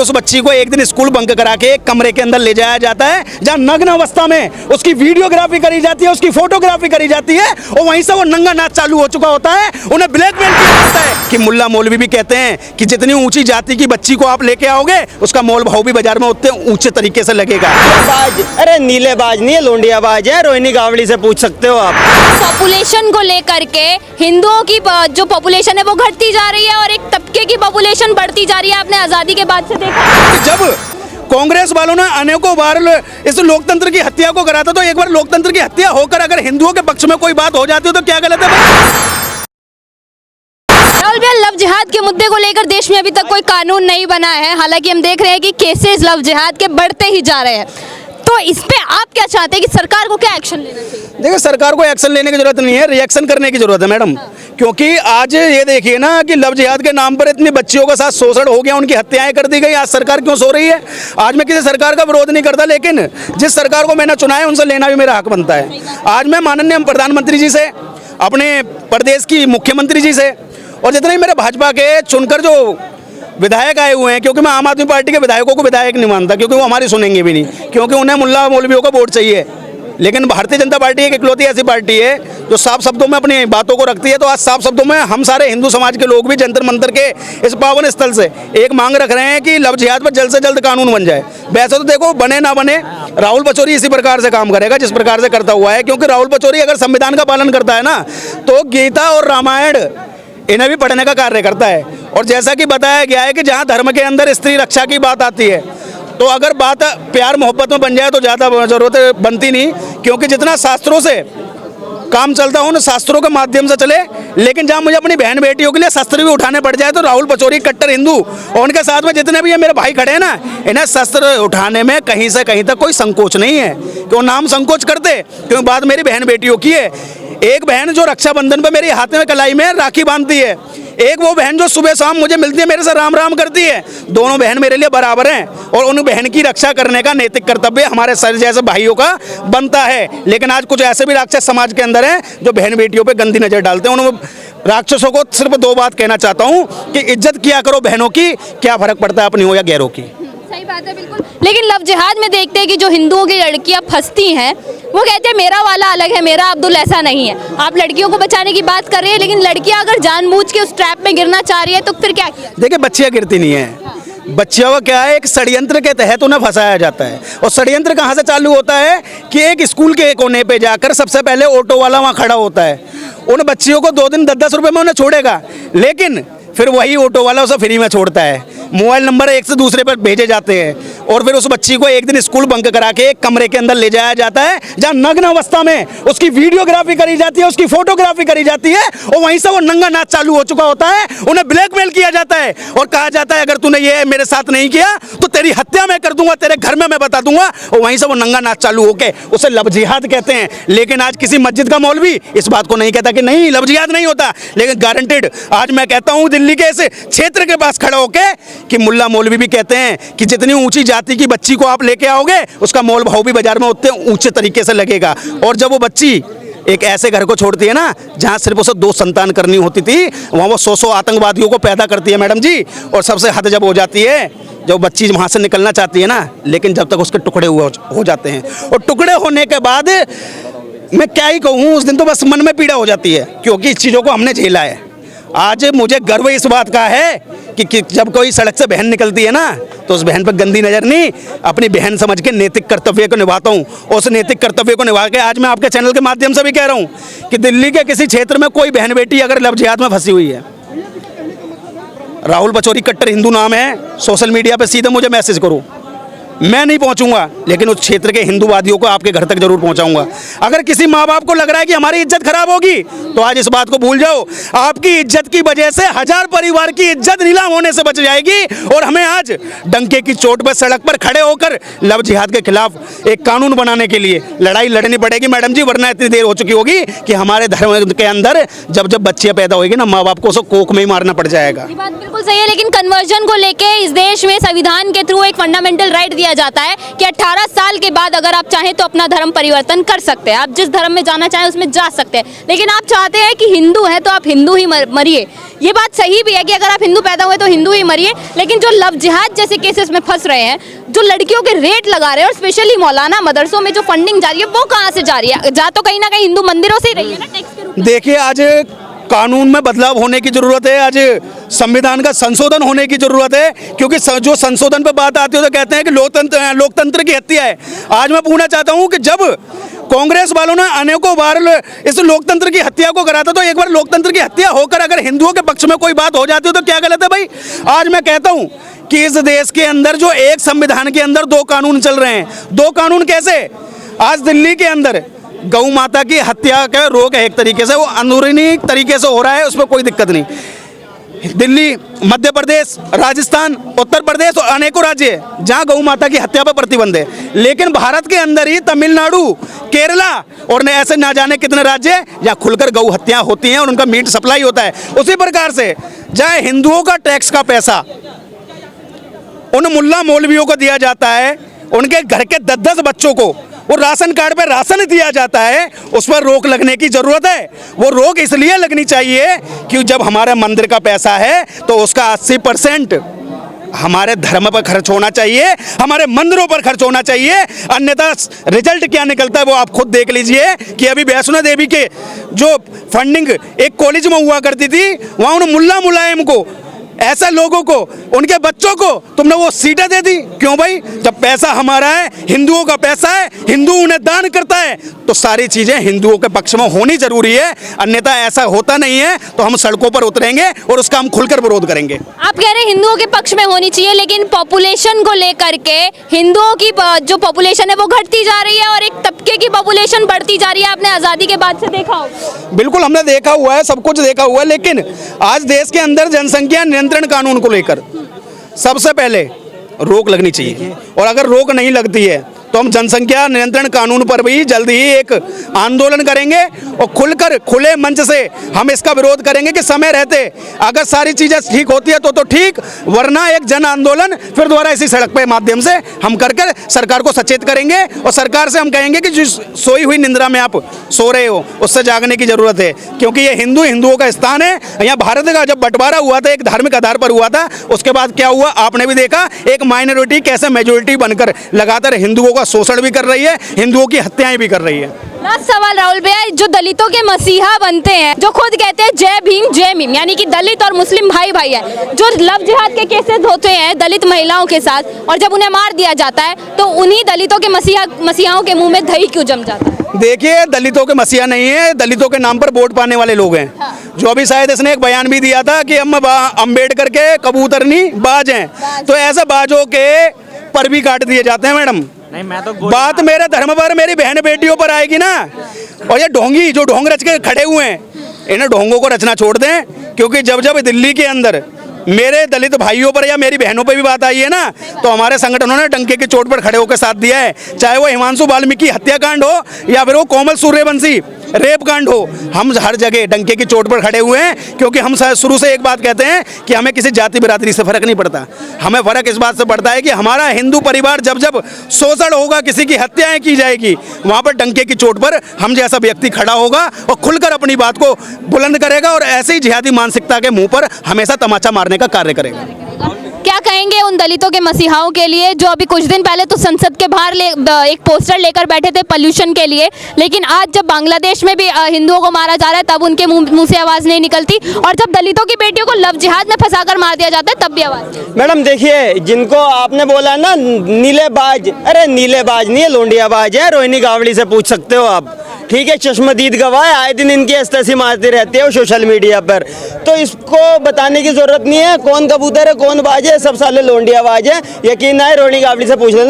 उस बच्ची को एक दिन स्कूल बंक करा के एक कमरे के अंदर ले जाया जाता है जहां नग्न अवस्था में उसकी वीडियोग्राफी करी जाती है, उसकी फोटोग्राफी करी जाती है और वहीं से वो नंगा नाच चालू हो चुका होता है। उन्हें ब्लैकमेल किया जाता है कि मुल्ला मौलवी भी कहते हैं कि जितनी ऊंची जाति की बच्ची को आप लेके आओगे उसका मोल भाव भी बाजार में उतने ऊंचे तरीके से लगेगा। अरे नीलेबाज नहीं है, लोंडियाबाज है। रोहिणी गावड़ी से पूछ सकते हो आप। पॉपुलेशन को लेकर के हिंदुओं की जो पॉपुलेशन है वो घटती जा रही है और एक तबके की पॉपुलेशन बढ़ती जा रही है। आपने आजादी के बाद से देखा जब कांग्रेस वालों ने अनेकों बार इस लोकतंत्र की हत्या को करा था, तो एक बार लोकतंत्र की हत्या होकर अगर हिंदुओं के पक्ष में कोई बात हो जाती हो तो क्या गलत है? राहुल भैया, लव जिहाद के मुद्दे को लेकर देश में अभी तक कोई कानून नहीं बना है। हालांकि हम देख रहे हैं कि केसेस लव जिहाद के बढ़ते ही जा रहे हैं, तो इस पे आप क्या चाहते हैं कि सरकार को क्या एक्शन लेना चाहिए? देखिए, सरकार को एक्शन लेने की जरूरत नहीं है, रिएक्शन करने की जरूरत है मैडम। क्योंकि आज ये देखिए ना कि लव जिहाद के नाम पर इतनी बच्चियों का साथ शोषण हो गया, उनकी हत्याएं कर दी गई। आज सरकार क्यों सो रही है? आज मैं किसी सरकार का विरोध नहीं करता, लेकिन जिस सरकार को मैंने चुना है उनसे लेना भी मेरा हक बनता है। आज मैं माननीय प्रधानमंत्री जी से, अपने प्रदेश की मुख्यमंत्री जी से और जितने मेरे भाजपा के चुनकर जो विधायक आए हुए हैं, क्योंकि मैं आम आदमी पार्टी के विधायकों को विधायक नहीं मानता, क्योंकि वो हमारी सुनेंगे भी नहीं, क्योंकि उन्हें मुल्ला मौलवियों का वोट चाहिए। लेकिन भारतीय जनता पार्टी एक इकलौती ऐसी पार्टी है जो साफ शब्दों में अपनी बातों को रखती है। तो आज साफ शब्दों में हम सारे हिंदू समाज के लोग भी जंतर मंतर के इस पावन स्थल से एक मांग रख रहे हैं कि लव जिहाद पर जल्द से जल्द कानून बन जाए। वैसे तो देखो, बने ना बने, राहुल पचौरी इसी प्रकार से काम करेगा जिस प्रकार से करता हुआ है। क्योंकि राहुल पचौरी अगर संविधान का पालन करता है ना, तो गीता और रामायण इन्हें भी पढ़ने का कार्य करता है। और जैसा कि बताया गया है कि जहाँ धर्म के अंदर स्त्री रक्षा की बात आती है, तो अगर बात प्यार मोहब्बत में बन जाए तो ज़्यादा जरूरत बनती नहीं, क्योंकि जितना शास्त्रों से काम चलता हो, उन शास्त्रों के माध्यम से चले। लेकिन जहाँ मुझे अपनी बहन बेटियों के लिए शस्त्र भी उठाने पड़ जाए, तो राहुल पचौरी कट्टर हिंदू और उनके साथ में जितने भी ये मेरे भाई खड़े हैं ना, इन्हें शस्त्र उठाने में कहीं से कहीं तक कोई संकोच नहीं है। क्यों नाम संकोच करते? क्योंकि बात मेरी बहन बेटियों की है। एक बहन जो रक्षाबंधन पे मेरे हाथ में कलाई में राखी बांधती है, एक वो बहन जो सुबह शाम मुझे मिलती है, मेरे से राम राम करती है। दोनों बहन मेरे लिए बराबर हैं और उन बहन की रक्षा करने का नैतिक कर्तव्य हमारे सर जैसे भाइयों का बनता है। लेकिन आज कुछ ऐसे भी राक्षस समाज के अंदर हैं जो बहन बेटियों पे गंदी नजर डालते हैं। उन राक्षसों को सिर्फ दो बात कहना चाहता हूँ कि इज्जत किया करो बहनों की, क्या फर्क पड़ता है अपनी हो या गैरों की। सही बात है, बिल्कुल। लेकिन लव जिहाद में देखते हैं कि जो हिंदुओं की लड़कियां फंसती हैं, वो कहते हैं मेरा वाला अलग है, मेरा अब्दुल ऐसा नहीं है। आप लड़कियों को बचाने की बात कर रही है, लेकिन लड़कियां अगर जानबूझ के उस ट्रैप में गिरना चाह रही है तो फिर क्या किया? देखिए, बच्चियां गिरती नहीं है। बच्चियों का क्या है, एक षड्यंत्र के तहत उन्हें फंसाया जाता है। और षड्यंत्र कहाँ से चालू होता है कि एक स्कूल के कोने पे जाकर सबसे पहले ऑटो वाला वहाँ खड़ा होता है, उन बच्चियों को 2 दिन 10-10 रुपये में उन्हें छोड़ेगा, लेकिन फिर वही ऑटो वाला उसे फ्री में छोड़ता है। मोबाइल नंबर एक से दूसरे पर भेजे जाते हैं और फिर उस बच्ची को एक दिन स्कूल बंक करा के एक कमरे के अंदर ले जाया जाता है जहां नग्न अवस्था में उसकी वीडियोग्राफी करी जाती है, उसकी फोटोग्राफी करी जाती है और वहीं से वो नंगा नाच चालू हो चुका होता है। उन्हें ब्लैकमेल किया जाता है और कहा जाता है अगर तूने ये मेरे साथ नहीं किया तो तेरी हत्या मैं कर दूंगा, तेरे घर में मैं बता दूंगा, और वहीं से वो नंगा नाच चालू होके उसे लव जिहाद कहते हैं। लेकिन आज किसी मस्जिद का मौलवी इस बात को नहीं कहता कि नहीं लव जिहाद नहीं होता, लेकिन गारंटेड आज मैं कहता हूँ दिल्ली के इस क्षेत्र के पास खड़ा होके कि मुल्ला मौलवी भी कहते हैं कि जितनी ऊंची जाति की बच्ची को आप लेके आओगे उसका मोल भाव भी बाजार में उतने ऊंचे तरीके से लगेगा। और जब वो बच्ची एक ऐसे घर को छोड़ती है ना जहां सिर्फ उसे 2 संतान करनी होती थी, वहां वो 100 आतंकवादियों को पैदा करती है मैडम जी। और सबसे हद जब हो जाती है जब बच्ची वहां से निकलना चाहती है ना, लेकिन जब तक उसके टुकड़े हो जाते हैं, और टुकड़े होने के बाद मैं क्या ही कहूँ, उस दिन तो बस मन में पीड़ा हो जाती है, क्योंकि इस चीज़ों को हमने झेला है। आज मुझे गर्व इस बात का है कि जब कोई सड़क से बहन निकलती है ना, तो उस बहन पर गंदी नज़र नहीं, अपनी बहन समझ के नैतिक कर्तव्य को निभाता हूँ। और उस नैतिक कर्तव्य को निभा के आज मैं आपके चैनल के माध्यम से भी कह रहा हूँ कि दिल्ली के किसी क्षेत्र में कोई बहन बेटी अगर लव जिहाद में फंसी हुई है, राहुल पचौरी कट्टर हिंदू नाम है, सोशल मीडिया पर सीधे मुझे मैसेज करो, मैं नहीं पहुंचूंगा, लेकिन उस क्षेत्र के हिंदूवादियों को आपके घर तक जरूर पहुंचाऊंगा। अगर किसी माँ बाप को लग रहा है कि हमारी इज्जत खराब होगी, तो आज इस बात को भूल जाओ, आपकी इज्जत की वजह से 1000 परिवार की इज्जत नीलाम होने से बच जाएगी। और हमें आज डंके की चोट पर सड़क पर खड़े होकर लव जिहाद के खिलाफ एक कानून बनाने के लिए लड़ाई लड़नी पड़ेगी मैडम जी, वरना इतनी देर हो चुकी होगी कि हमारे धर्म के अंदर जब जब बच्चियां पैदा होगी ना, माँ बाप को उसे कोख में ही मारना पड़ जाएगा। ये बात बिल्कुल सही है, लेकिन कन्वर्जन को लेके इस देश में संविधान के थ्रू एक फंडामेंटल राइट दिया दिया जाता है कि 18 साल के बाद अगर आप चाहें तो अपना धर्म परिवर्तन कर सकते हैं, आप जिस धर्म में जाना चाहें उसमें जा सकते हैं, लेकिन आप चाहते हैं कि हिंदू हैं तो आप हिंदू ही मरिए। ये बात सही भी है कि अगर आप हिंदू पैदा हुए तो हिंदू ही मरिए, लेकिन जो लव जिहाद जैसे केसेस में फंस रहे हैं, जो लड़कियों के रेट लगा रहे हैं और स्पेशली मौलाना मदरसों में जो फंडिंग जा रही है वो कहाँ से जा रही है? जा तो कहीं ना कहीं हिंदू मंदिरों से ही रही है ना टैक्स के रूप में। देखिए, आज कानून में बदलाव होने की ज़रूरत है, आज संविधान का संशोधन होने की ज़रूरत है, क्योंकि जो संशोधन पे बात आती है तो कहते हैं कि लोकतंत्र की हत्या है। आज मैं पूछना चाहता हूं कि जब कांग्रेस वालों ने अनेकों बार इस लोकतंत्र की हत्या को करा था, तो एक बार लोकतंत्र की हत्या होकर अगर हिंदुओं के पक्ष में कोई बात हो जाती है तो क्या गलत है भाई? आज मैं कहता हूं कि इस देश के अंदर जो एक संविधान के अंदर दो कानून चल रहे हैं, दो कानून कैसे? आज दिल्ली के अंदर गौ माता की हत्या का रोक है, एक तरीके से वो अंदरूनी तरीके से हो रहा है, उसमें कोई दिक्कत नहीं। दिल्ली, मध्य प्रदेश, राजस्थान, उत्तर प्रदेश और अनेकों राज्य हैं जहां गौ माता की हत्या पर प्रतिबंध है, लेकिन भारत के अंदर ही तमिलनाडु, केरला और ऐसे ना जाने कितने राज्य हैं जहां खुलकर गौ हत्याएं होती हैं और उनका मीट सप्लाई होता है। उसी प्रकार से जहां हिंदुओं का टैक्स का पैसा उन मुल्ला मौलवियों को दिया जाता है, उनके घर के 10-10 बच्चों को वो राशन कार्ड पे राशन दिया जाता है, उस पर रोक लगने की जरूरत है। वो रोक इसलिए लगनी चाहिए कि जब हमारे मंदिर का पैसा है तो उसका 80% हमारे धर्म पर खर्च होना चाहिए, हमारे मंदिरों पर खर्च होना चाहिए। अन्यथा रिजल्ट क्या निकलता है वो आप खुद देख लीजिए कि अभी वैष्णो देवी के जो फंडिंग एक कॉलेज में हुआ करती थी, वहाँ उन मुल्ला मुलायम को, ऐसा लोगों को, उनके बच्चों को तुमने वो सीटें दे दी। क्यों भाई? जब पैसा हमारा है, हिंदुओं का पैसा है, हिंदू उन्हें दान करता है, तो सारी चीजें हिंदुओं के पक्ष में होनी जरूरी है। अन्यथा ऐसा होता नहीं है तो हम सड़कों पर उतरेंगे और उसका हम खुलकर विरोध करेंगे। आप कह रहे हैं हिंदुओं के पक्ष में होनी चाहिए, लेकिन पॉपुलेशन को लेकर के हिंदुओं की जो पॉपुलेशन है वो घटती जा रही है और एक तबके की पॉपुलेशन बढ़ती जा रही है। आपने आज़ादी के बाद से देखा होगा। बिल्कुल, हमने देखा हुआ है, सब कुछ देखा हुआ है, लेकिन आज देश के अंदर जनसंख्या नियंत्रण कानून को लेकर सबसे पहले रोक लगनी चाहिए, और अगर रोक नहीं लगती है तो हम जनसंख्या नियंत्रण कानून पर भी जल्द ही एक आंदोलन करेंगे और खुलकर खुले मंच से हम इसका विरोध करेंगे कि समय रहते अगर सारी चीज़ें ठीक होती है तो ठीक, वरना एक जन आंदोलन फिर दोबारा इसी सड़क पे माध्यम से हम कर सरकार को सचेत करेंगे और सरकार से हम कहेंगे कि जो सोई हुई निंद्रा में आप सो रहे हो उससे जागने की जरूरत है, क्योंकि ये हिंदुओं का स्थान है। यहाँ भारत का जब बंटवारा हुआ था एक धार्मिक आधार पर हुआ था, उसके बाद क्या हुआ आपने भी देखा, एक माइनॉरिटी कैसे मेजोरिटी बनकर लगातार हिंदुओं शोषण भी कर रही है, हिंदुओं की हत्याएं भी कर रही है। लास्ट सवाल राहुल भैया, जो दलितों के मसीहा बनते हैं, जो खुद कहते हैं जय भीम जय मीम, यानी कि दलित और मुस्लिम भाई भाई है, जो लव जिहाद के केसेस होते हैं दलित महिलाओं के साथ और जब उन्हें मार दिया जाता है तो उन्हीं दलितों के मसीहाओं के मुंह में दही क्यों जम जाता है? देखिए, दलितों के मसीहा नहीं है, दलितों के नाम पर वोट पाने वाले लोग हैं। हाँ। जो अभी शायद इसने एक बयान भी दिया था कि हम अम्बेडकर के कबूतरनी बाज हैं, तो ऐसे बाजों के पर भी काट दिए जाते हैं। मैडम नहीं, मैं तो बात मेरे धर्म पर, मेरी बहन बेटियों पर आएगी ना, और ये ढोंगी जो ढोंग रच के खड़े हुए हैं, इन्हें ढोंगों को रचना छोड़ दें, क्योंकि जब जब दिल्ली के अंदर मेरे दलित भाइयों पर या मेरी बहनों पर भी बात आई है ना, तो हमारे संगठनों ने डंके की चोट पर खड़े होकर साथ दिया है। चाहे वो हिमांशु वाल्मीकि हत्याकांड हो या फिर वो कोमल सूर्यवंशी रेप कांड हो, हम हर जगह डंके की चोट पर खड़े हुए हैं, क्योंकि हम शुरू से एक बात कहते हैं कि हमें किसी जाति बिरादरी से फर्क नहीं पड़ता। हमें फर्क इस बात से पड़ता है कि हमारा हिंदू परिवार जब जब शोषण होगा, किसी की हत्याएं की जाएगी, वहाँ पर डंके की चोट पर हम जैसा व्यक्ति खड़ा होगा और खुलकर अपनी बात को बुलंद करेगा और ऐसे ही जिहादी मानसिकता के मुंह पर हमेशा तमाचा मारने का कार्य करेगा। क्या कहेंगे उन दलितों के मसीहाओं के लिए जो अभी कुछ दिन पहले तो संसद के बाहर एक पोस्टर लेकर बैठे थे पोल्यूशन के लिए, लेकिन आज जब बांग्लादेश में भी हिंदुओं को मारा जा रहा है तब उनके मुंह से आवाज़ नहीं निकलती, और जब दलितों की बेटियों को लव जिहाद में फंसाकर मार दिया जाता है तब भी आवाज़? मैडम देखिए, जिनको आपने बोला ना नीलेबाज, अरे नीलेबाज नहीं है, लोंडियाबाज है। रोहिणी गावड़ी से पूछ सकते हो आप, ठीक है? चश्मदीद गवाह है, आए दिन इनकी एस्तेसी मारती रहती है वो सोशल मीडिया पर, तो इसको बताने की जरूरत नहीं है कौन कबूतर है कौन बाज है, सब साले लोंडियाबाज है। यकीन आए रोहिणी गावड़ी से पूछ लेना।